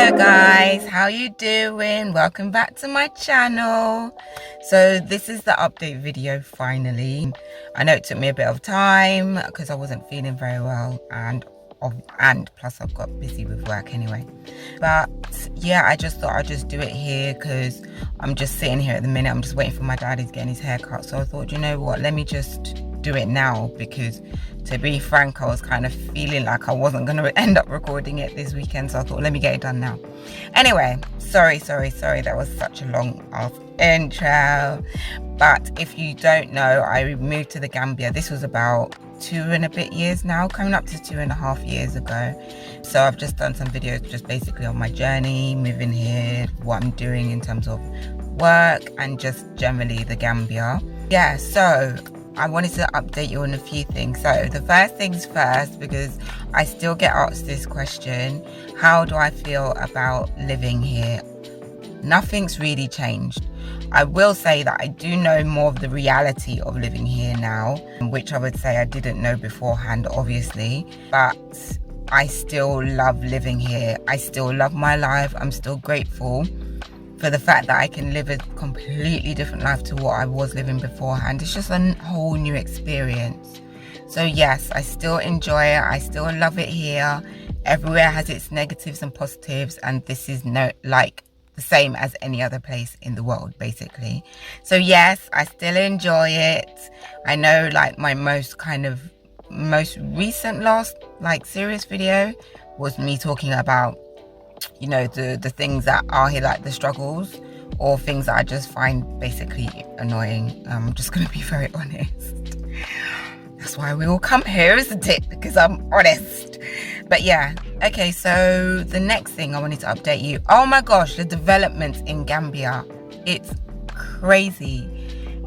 Hello guys, how you doing? Welcome back to my channel. So this is the update video finally. I know it took me a bit of time because I wasn't feeling very well and plus I've got busy with work anyway. But yeah, I just thought I'd just do it here because I'm just sitting here at the minute. I'm just waiting for my dad. He's getting his hair cut. So I thought, you know what, let me just do it now, because to be frank, I was kind of feeling like I wasn't going to end up recording it this weekend, so I thought let me get it done now. Anyway, sorry, that was such a long intro. But if you don't know, I moved to the Gambia. This was about 2 and a bit years now, coming up to 2.5 years ago. So I've just done some videos just basically on my journey moving here, what I'm doing in terms of work and just generally the Gambia. Yeah, so I wanted to update you on a few things. So the first things first, because I still get asked this question, how do I feel about living here? Nothing's really changed. I will say that I do know more of the reality of living here now, which I would say I didn't know beforehand, obviously, but I still love living here. I still love my life. I'm still grateful for the fact that I can live a completely different life to what I was living beforehand. It's just a whole new experience. So yes, I still enjoy it. I still love it here. Everywhere has its negatives and positives, and this is the same as any other place in the world, basically. So yes, I still enjoy it. I know my most recent serious video was me talking about, you know, the things that are here, like the struggles or things that I just find basically annoying. I'm just gonna be very honest. That's why we all come here, isn't it? Because I'm honest. But yeah, okay, so the next thing I wanted to update you. Oh my gosh, the developments in Gambia. It's crazy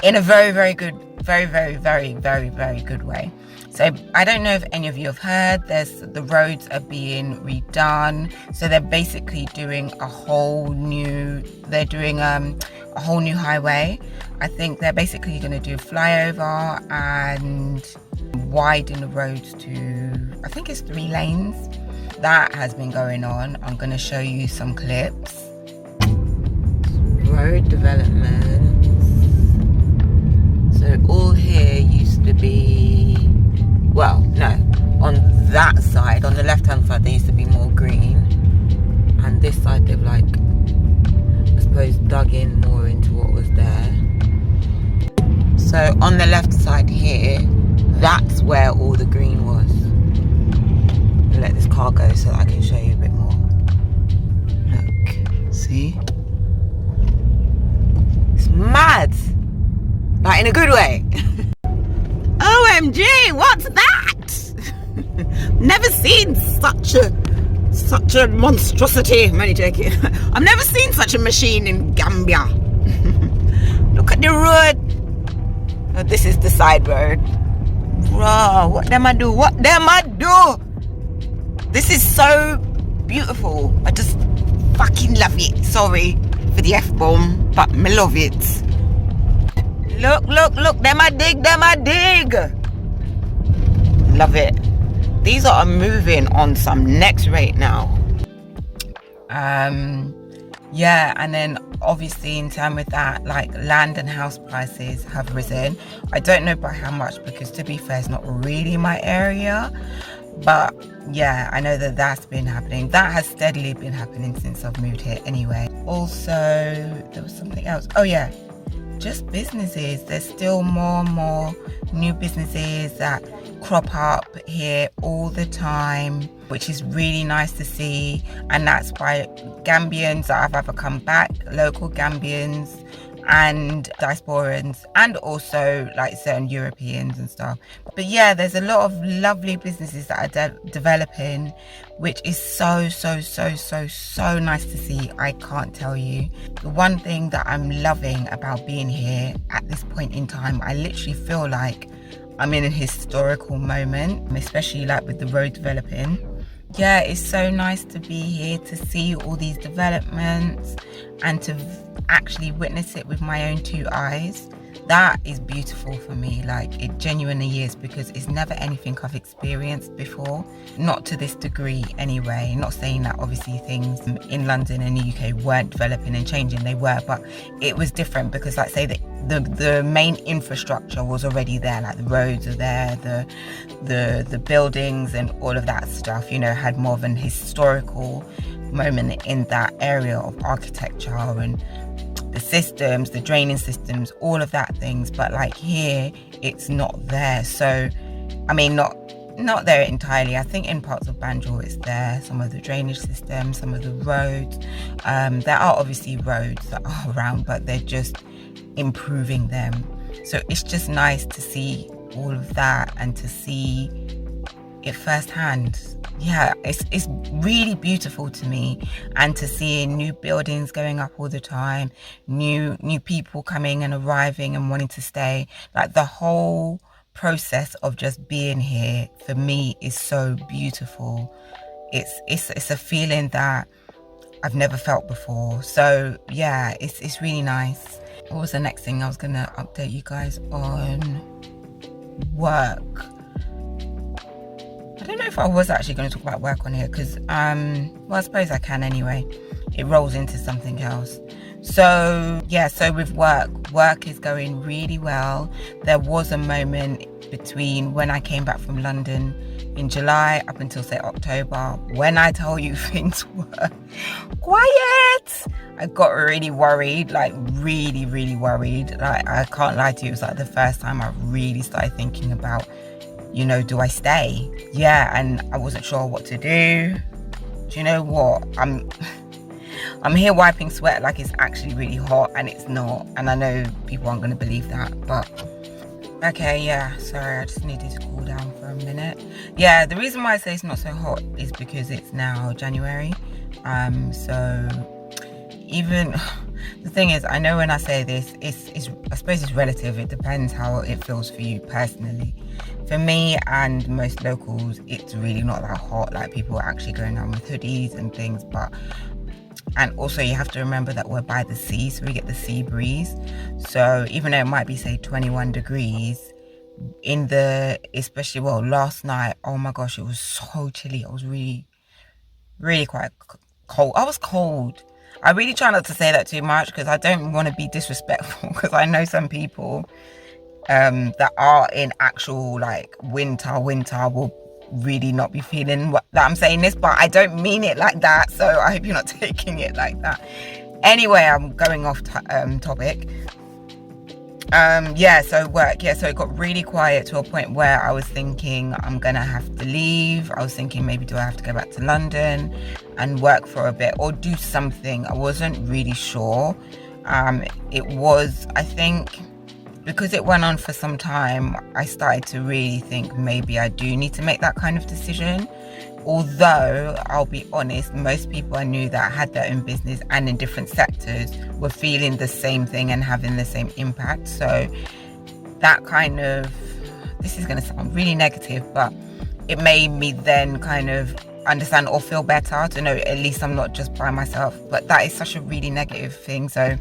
in a very, very good, very, very, very, very, very good way. So I don't know if any of you have heard, the roads are being redone. So they're basically doing a whole new highway. I think they're basically going to do a flyover and widen the roads to, I think it's 3 lanes. That has been going on. I'm going to show you some clips. Road development. So all here used to be, well, no, on that side, on the left hand side, there used to be more green, and this side they've I suppose dug in more into what was there. So on the left side here, that's where all the green was. I'll let this car go so that I can show you a bit more. Look, see? It's mad, in a good way. OMG, what's that? Never seen such a monstrosity. I'm only joking. I've never seen such a machine in Gambia. Look at the road. Oh, this is the side road. Bro, what them I do? This is so beautiful. I just fucking love it. Sorry for the F-bomb, but me love it. Look, them I dig. Love it. These are moving on some next rate now. Yeah, and then obviously in terms with that, land and house prices have risen. I don't know by how much, because to be fair, it's not really my area. But yeah, I know that that's been happening. That has steadily been happening since I've moved here anyway. Also, there was something else. Oh yeah, just businesses. There's still more and more new businesses that crop up here all the time, which is really nice to see. And that's why Gambians that have ever come back, local Gambians and diasporans, and also certain Europeans and stuff. But yeah, there's a lot of lovely businesses that are developing, which is so nice to see. I can't tell you. The one thing that I'm loving about being here at this point in time, I literally feel like I'm in a historical moment, especially with the road developing. Yeah, it's so nice to be here to see all these developments and to actually witness it with my own 2 eyes. that is beautiful for me. Like, it genuinely is, because it's never anything I've experienced before, not to this degree anyway. Not saying that obviously things in London and the UK weren't developing and changing, they were, but it was different because, like, say the main infrastructure was already there, like the roads are there, the buildings and all of that stuff, you know, had more of an historical moment in that area of architecture and the systems, the draining systems, all of that things. But like here, it's not there. So, I mean, not there entirely. I think in parts of Banjul it's there, some of the drainage systems, some of the roads. There are obviously roads that are around, but they're just improving them. So it's just nice to see all of that and to see it firsthand. Yeah, it's really beautiful to me, and to see new buildings going up all the time, new people coming and arriving and wanting to stay. Like, the whole process of just being here for me is so beautiful. It's a feeling that I've never felt before. So yeah, it's really nice. What was the next thing I was gonna update you guys on? Work. I don't know if I was actually going to talk about work on here, because well, I suppose I can anyway. It rolls into something else. So yeah, so with work is going really well. There was a moment between when I came back from London in July up until, say, October, when I tell you things were quiet. I got really worried, like really worried. Like, I can't lie to you, it was like the first time I really started thinking about, you know, do I stay? Yeah, and I wasn't sure what to do. Do you know what? I'm here wiping sweat like it's actually really hot, and it's not. And I know people aren't going to believe that, but okay, yeah, sorry, I just needed to cool down for a minute. Yeah, the reason why I say it's not so hot is because it's now January. So even the thing is, I know when I say this, it's I suppose it's relative. It depends how it feels for you personally. For me and most locals, it's really not that hot. Like, people are actually going out with hoodies and things, and also you have to remember that we're by the sea, so we get the sea breeze. So even though it might be, say, 21 degrees especially, well, last night, oh my gosh, it was so chilly. I was really quite cold. I was cold. I really try not to say that too much, because I don't want to be disrespectful, because I know some people that are in actual, like, winter will really not be feeling that I'm saying this, but I don't mean it like that, so I hope you're not taking it like that. Anyway, I'm going off topic. Yeah, so work. Yeah, so it got really quiet to a point where I was thinking I'm gonna have to leave. I was thinking, maybe do I have to go back to London and work for a bit or do something? I wasn't really sure. It was, I think, because it went on for some time, I started to really think maybe I do need to make that kind of decision. Although, I'll be honest, most people I knew that had their own business and in different sectors were feeling the same thing and having the same impact. So that kind of, this is going to sound really negative, but it made me then kind of understand or feel better to know at least I'm not just by myself. But that is such a really negative thing. So,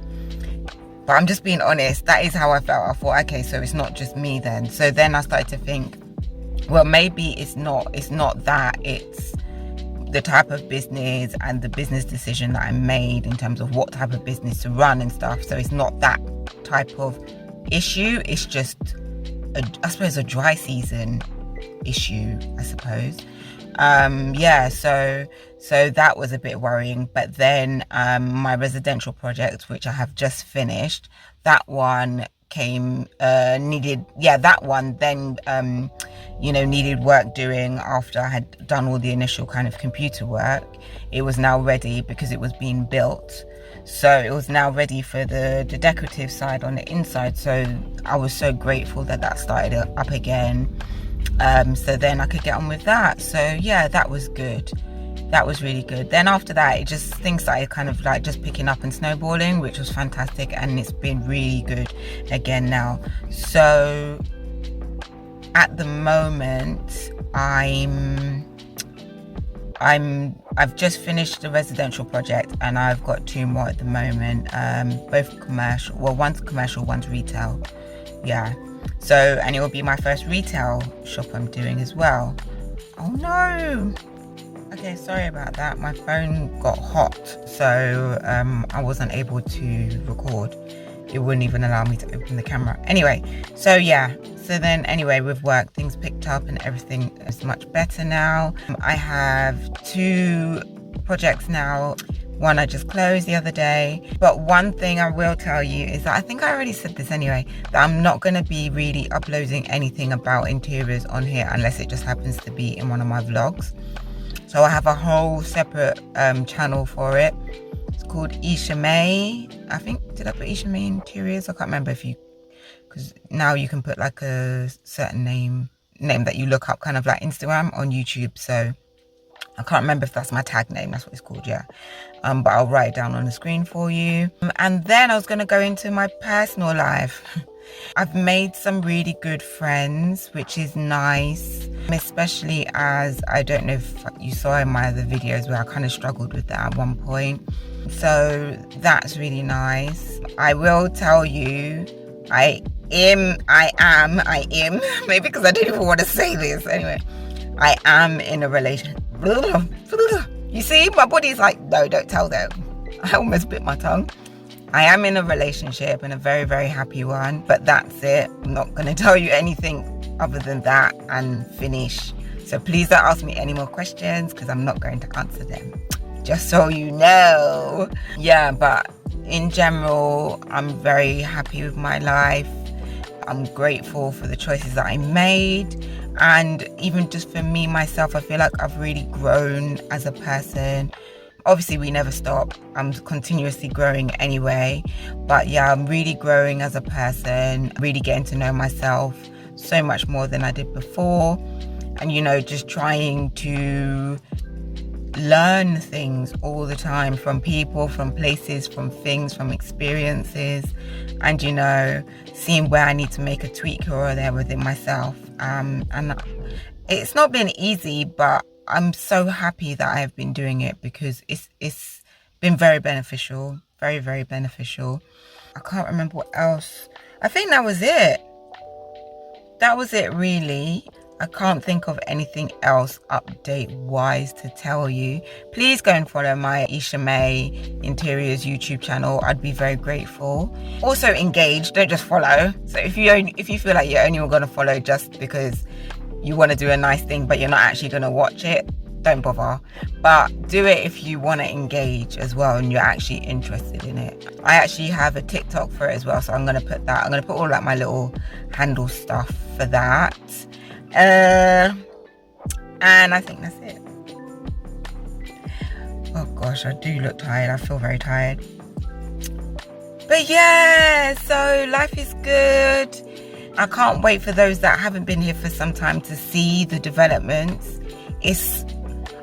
but I'm just being honest, that is how I felt. I thought, okay, so it's not just me then. So then I started to think, well, maybe it's not that, it's the type of business and the business decision that I made in terms of what type of business to run and stuff. So it's not that type of issue. It's just, I suppose, a dry season issue, I suppose. Yeah, so that was a bit worrying. But then my residential project, which I have just finished, that one needed work doing after I had done all the initial kind of computer work. It was now ready because it was being built. So it was now ready for the decorative side on the inside. So I was so grateful that started up again. So then I could get on with that. So yeah, that was good. That was really good. Then after that, things started kind of like just picking up and snowballing, which was fantastic, and it's been really good again now. So at the moment, I've just finished the residential project, and I've got 2 more at the moment, both commercial. Well, one's commercial, one's retail. yeah. So, and it will be my first retail shop I'm doing as well. Oh no. Okay, sorry about that. My phone got hot, so I wasn't able to record. It wouldn't even allow me to open the camera. Anyway, so yeah. So then anyway, with work, things picked up and everything is much better now. I have 2 projects now. One I just closed the other day. But one thing I will tell you is that I think I already said this anyway, that I'm not going to be really uploading anything about interiors on here unless it just happens to be in one of my vlogs. So I have a whole separate channel for it. It's called Isha May. I think, did I put Isha May Interiors? I can't remember because now you can put like a certain name that you look up, kind of like Instagram on YouTube. So I can't remember if that's my tag name. That's what it's called, yeah. But I'll write it down on the screen for you. And then I was going to go into my personal life. I've made some really good friends, which is nice, especially as I don't know if you saw in my other videos where I kind of struggled with that at one point. So that's really nice. I will tell you, I am, maybe because I didn't even want to say this. Anyway, I am in a relationship. You see, my body's like, no, don't tell them. I almost bit my tongue. I am in a relationship and a very, very happy one, but that's it. I'm not going to tell you anything other than that and finish. So please don't ask me any more questions because I'm not going to answer them. Just so you know. Yeah, but in general, I'm very happy with my life. I'm grateful for the choices that I made. And even just for me, myself, I feel like I've really grown as a person. Obviously, we never stop. I'm continuously growing anyway. But yeah, I'm really growing as a person, really getting to know myself so much more than I did before. And, you know, just trying to learn things all the time from people, from places, from things, from experiences. And, you know, seeing where I need to make a tweak here or there within myself. And it's not been easy, but I'm so happy that I have been doing it because it's been very beneficial, very, very beneficial. I can't remember what else. I think that was it. That was it, really. I can't think of anything else update-wise to tell you. Please go and follow my Isha May Interiors YouTube channel. I'd be very grateful. Also engage, don't just follow. So if you feel like you're only going to follow just because you want to do a nice thing but you're not actually going to watch it, don't bother. But do it if you want to engage as well and you're actually interested in it. I actually have a TikTok for it as well, so I'm going to put that. I'm going to put all like my little handle stuff for that. And I think that's it. Oh gosh, I do look tired. I feel very tired. But yeah, so life is good. I can't wait for those that haven't been here for some time to see the developments.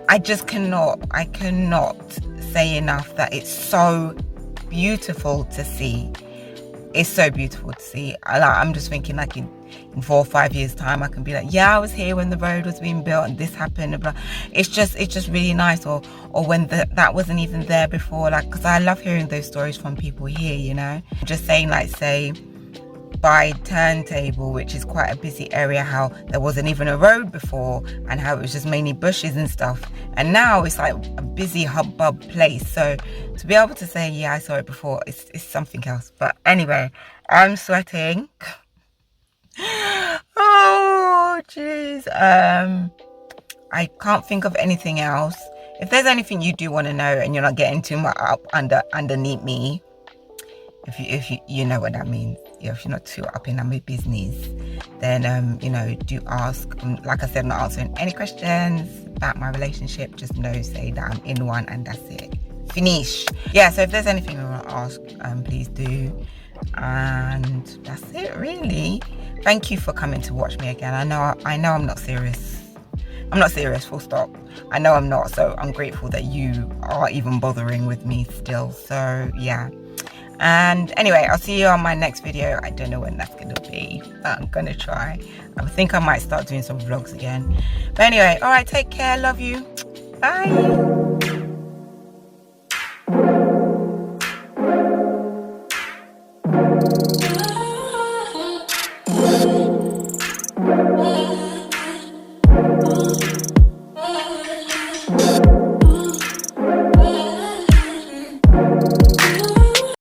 I cannot say enough that it's so beautiful to see. It's so beautiful to see. I'm just thinking like in 4 or 5 years time I can be like, yeah, I was here when the road was being built and this happened and blah. It's just really nice. Or when that wasn't even there before, like, because I love hearing those stories from people here, you know. Just saying, like, say by Turntable, which is quite a busy area, how there wasn't even a road before and how it was just mainly bushes and stuff, and now it's like a busy hubbub place. So to be able to say, yeah, I saw it before, it's something else. But anyway, I'm sweating. Oh jeez. I can't think of anything else. If there's anything you do want to know and you're not getting too much up underneath me, if you know what that means, if you're not too up in my business, then you know, do ask. Like I said, I'm not answering any questions about my relationship. Just say that I'm in one and that's it. Finish. Yeah, so if there's anything you want to ask, please do. And that's it, really. Thank you for coming to watch me again. I know I'm not serious. I'm not serious, full stop. I know I'm not, so I'm grateful that you are even bothering with me still. So yeah. And anyway, I'll see you on my next video. I don't know when that's going to be, but I'm going to try. I think I might start doing some vlogs again. But anyway, all right, take care. Love you. Bye.